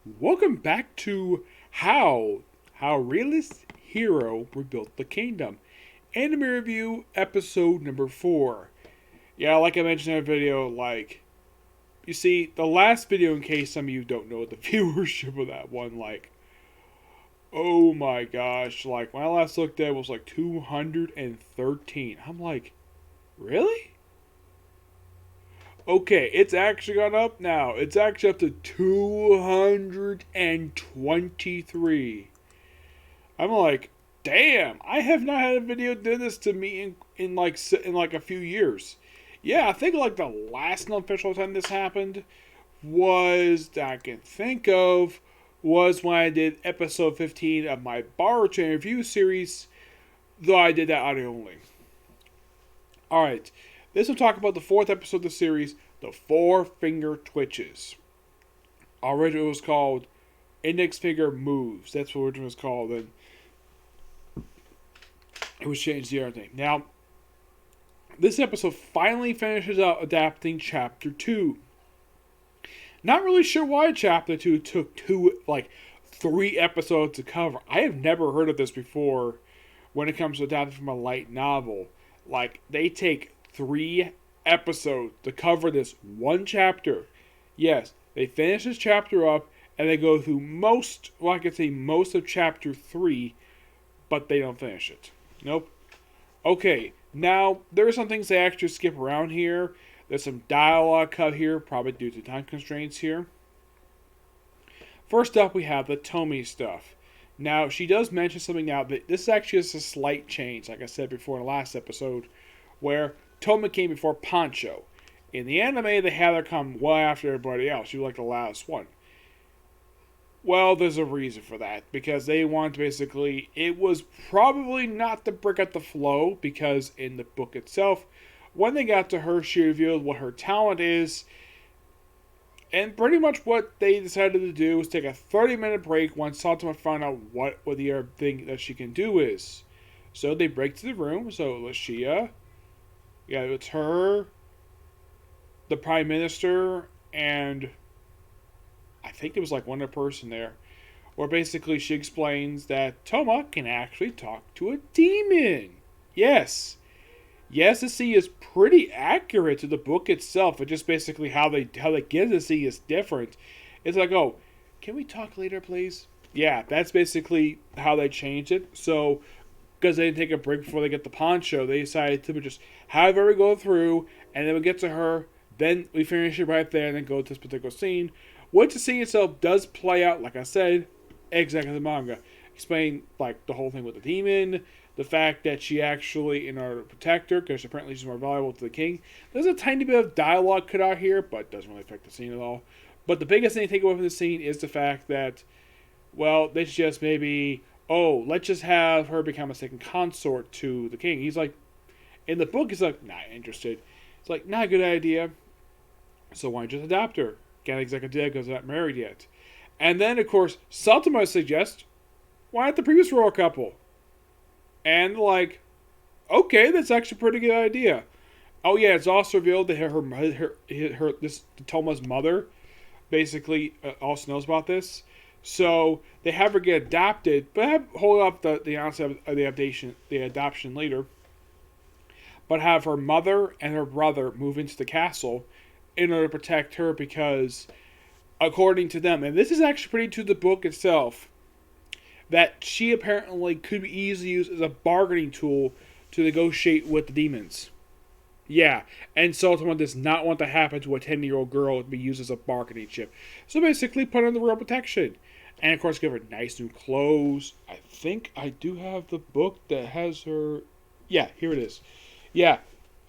Welcome back to How Realist Hero Rebuilt the Kingdom. Anime review episode number 4. Yeah, like I mentioned in the video, you see, the last video, in case some of you don't know the viewership of that one, oh my gosh, when I last looked at it, was 213. I'm like, really? Okay, it's actually gone up now. It's actually up to 223. I'm like, damn, I have not had a video do this to me in a few years. Yeah, I think the last unofficial time this happened was that I can think of was when I did episode 15 of my Bar Chain review series, though I did that audio only. Alright, this will talk about the fourth episode of the series, the Forefinger Twitches. Originally it was called Index Finger Moves. That's what it was called. And it was changed to the other thing. Now, this episode finally finishes out adapting Chapter 2. Not really sure why Chapter 2 took 3 episodes to cover. I have never heard of this before when it comes to adapting from a light novel. They take 3 episodes to cover this one chapter. Yes, they finish this chapter up and they go through most of chapter 3, but they don't finish it. Nope. Okay, now there are some things they actually skip around here. There's some dialogue cut here, probably due to time constraints here. First up, we have the Tomi stuff. Now, she does mention something now that this actually is a slight change, like I said before in the last episode, where Tomi came before Pancho. In the anime, they had her come well after everybody else. She was like the last one. Well, there's a reason for that, because they want it was probably not to break up the flow, because in the book itself, when they got to her, she revealed what her talent is, and pretty much what they decided to do was take a 30-minute break once Saitama found out what the other thing that she can do is. So they break to the room, so Lucia, yeah, it's her, the Prime Minister, and I think there was one other person there, where basically she explains that Toma can actually talk to a demon. Yes. Yes, the sea is pretty accurate to the book itself. It's just basically how they get the sea is different. It's like, oh, can we talk later, please? Yeah, that's basically how they changed it. So, because they didn't take a break before they get the poncho, they decided to just have her go through, and then we get to her, then we finish it right there, and then go to this particular scene. Which the scene itself does play out, like I said, exactly the manga. Explain the whole thing with the demon, the fact that she actually, in order to protect her, because apparently she's more valuable to the king. There's a tiny bit of dialogue cut out here, but it doesn't really affect the scene at all. But the biggest thing to take away from the scene is the fact that, well, they just maybe, let's just have her become a second consort to the king. He's like, in the book, he's like, not interested. It's like, not a good idea. So why don't you just adopt her? Can't exactly do because they're not married yet. And then, of course, Saitama suggests, why not the previous royal couple? And okay, that's actually a pretty good idea. Oh yeah, it's also revealed that this Toma's mother basically also knows about this. So they have her get adopted, but hold up the onset of the adoption later. But have her mother and her brother move into the castle in order to protect her, because according to them, and this is actually pretty to the book itself, that she apparently could be easily used as a bargaining tool to negotiate with the demons. Yeah, and Saitama does not want to happen to a 10-year-old girl to be used as a bargaining chip. So basically, put her in the royal protection. And of course, give her nice new clothes. I think I do have the book that has her. Yeah, here it is. Yeah,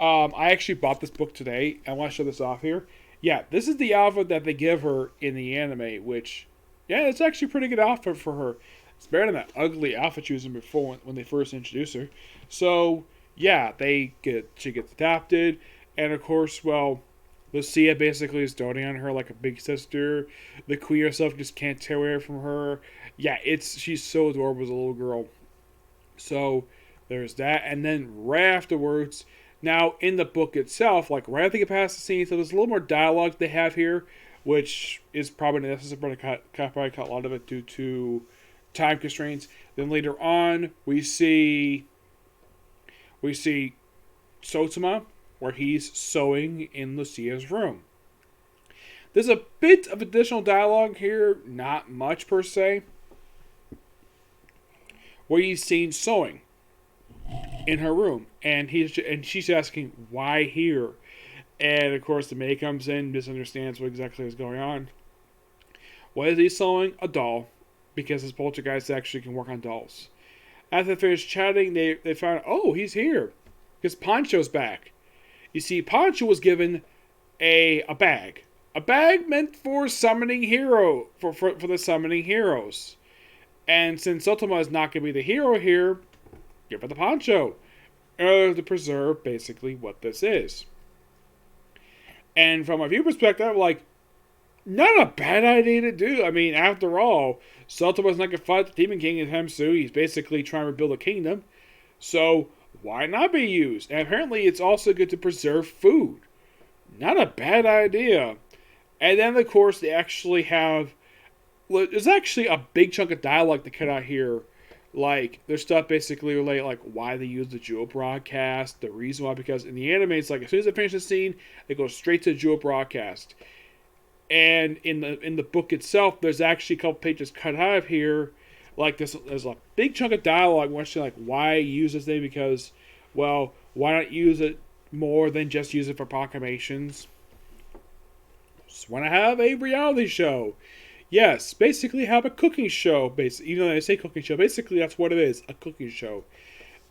I actually bought this book today. I want to show this off here. Yeah, this is the outfit that they give her in the anime, which, yeah, it's actually a pretty good outfit for her. It's better than that ugly outfit she was in before when they first introduced her. So, yeah, she gets adopted. And of course, well, Lucia basically is doting on her like a big sister. The queen herself just can't tear away from her. Yeah, she's so adorable as a little girl. So, there's that. And then right afterwards, now in the book itself, right after they get past the scene, so there's a little more dialogue they have here which is probably necessary. Probably cut a lot of it due to time constraints. Then later on, we see Sotoma, where he's sewing in Lucia's room. There's a bit of additional dialogue here, not much per se, where he's seen sewing in her room, and she's asking why here, and of course the maid comes in, misunderstands what exactly is going on. Why is he sewing? A doll, because his poltergeist actually can work on dolls. After they finish chatting, they found out, oh, he's here, because Pancho's back. You see, Pancho was given a bag. A bag meant for summoning hero, for the summoning heroes. And since Sotoma is not going to be the hero here, give it to Pancho. In order to preserve basically what this is. And from a view perspective, like, not a bad idea to do. I mean, after all, Sotoma's not going to fight the Demon King anytime soon. He's basically trying to rebuild a kingdom. So, why not be used? And apparently, it's also good to preserve food. Not a bad idea. And then, of course, they actually have... Well, there's actually a big chunk of dialogue to cut out here. Like, there's stuff basically related, like, why they use the Jewel broadcast, the reason why, because in the anime, it's like, as soon as they finish the scene, they go straight to the Jewel broadcast. And in the book itself, there's actually a couple pages cut out of here. Like, there's a big chunk of dialogue, actually, like, why use this thing, because, well, why not use it more than just use it for proclamations? Just want to have a reality show. Yes, basically have a cooking show. Even though I say cooking show, basically that's what it is, a cooking show.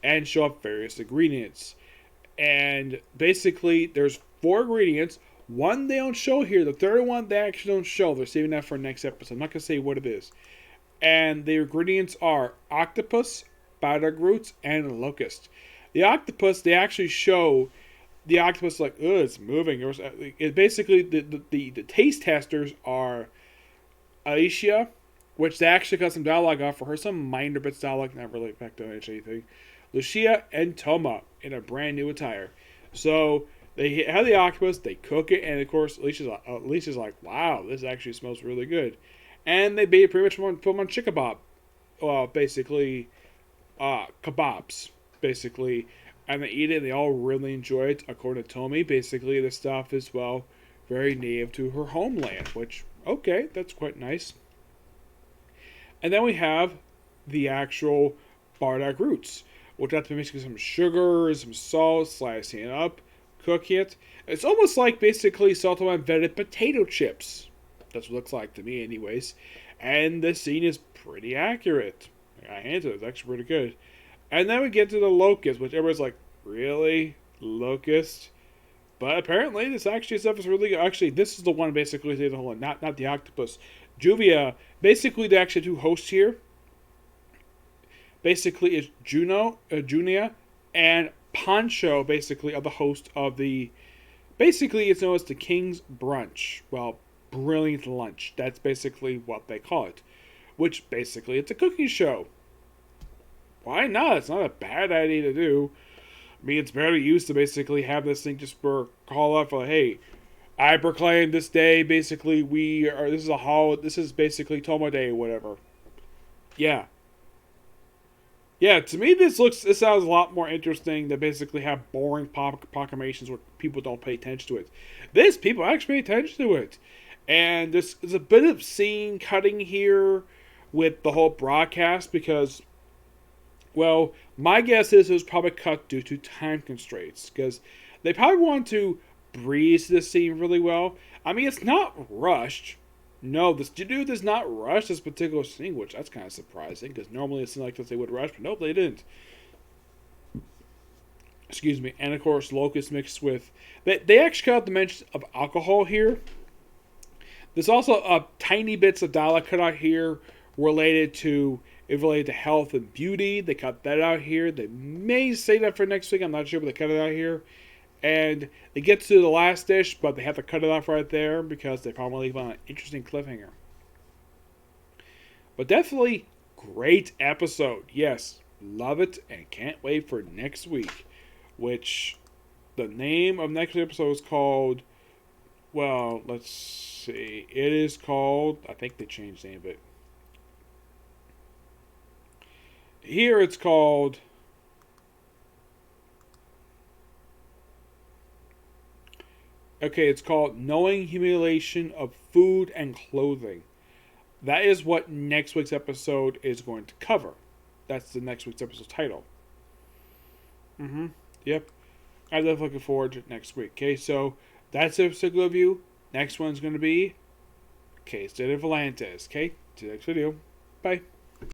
And show up various ingredients. And basically, there's 4 ingredients. One they don't show here. The third one they actually don't show. They're saving that for next episode. I'm not going to say what it is. And the ingredients are octopus, butterg roots, and locust. The octopus, they actually show the octopus like, oh, it's moving. It basically, the taste testers are Aisha, which they actually got some dialogue off for her. Some minor bits of dialogue, not really affecting anything. Lucia and Toma in a brand new attire. So they have the octopus, they cook it, and of course, Alicia's like, wow, this actually smells really good. And they pretty much put them on chikabab. Basically, kebabs, basically. And they eat it, and they all really enjoy it. According to Tomi, basically, the stuff is, well, very native to her homeland, which, okay, that's quite nice. And then we have the actual bardock roots, which have to be basically some sugar, some salt, slicing it up, cook it. It's almost like basically Sotoma invented potato chips. That's what it looks like to me, anyways. And the scene is pretty accurate. I hand it, it's actually pretty good. And then we get to the locust, which everybody's like, really? Locust? But apparently, this actually stuff is really good. Actually, this is the one basically, the whole, not the octopus. Juvia, basically the actual 2 hosts here, basically is Junia, and Pancho, basically, are the host of the, basically it's known as the King's Brunch. Well, brilliant lunch. That's basically what they call it. Which, basically, it's a cooking show. Why not? It's not a bad idea to do. I mean, it's very used to basically have this thing just for call up for, hey, I proclaim this day, basically, this is basically Toma Day, whatever. Yeah. Yeah, to me, this sounds a lot more interesting than basically have boring proclamations where people don't pay attention to it. This, people actually pay attention to it. And there's a bit of scene cutting here with the whole broadcast because, well, my guess is it was probably cut due to time constraints because they probably want to breeze this scene really well. I mean, it's not rushed. No, the studio does not rush this particular scene, which that's kind of surprising because normally it seems like they would rush, but nope, they didn't. Excuse me. And of course, locust mixed with... They actually cut out the mention of alcohol here. There's also tiny bits of dialogue cut out here related to health and beauty. They cut that out here. They may say that for next week. I'm not sure, but they cut it out here. And they get to the last dish, but they have to cut it off right there because they probably leave on an interesting cliffhanger. But definitely great episode. Yes, love it and can't wait for next week. Which the name of next episode is called Well, let's see. It is called. I think they changed the name of it. Here it's called. Okay, it's called Knowing Humiliation of Food and Clothing. That is what next week's episode is going to cover. That's the next week's episode title. Mm-hmm. Yep. I'm definitely looking forward to it next week. Okay, so that's episode review. Next one's going to be K State of Atlantis. Okay, to the next video. Bye.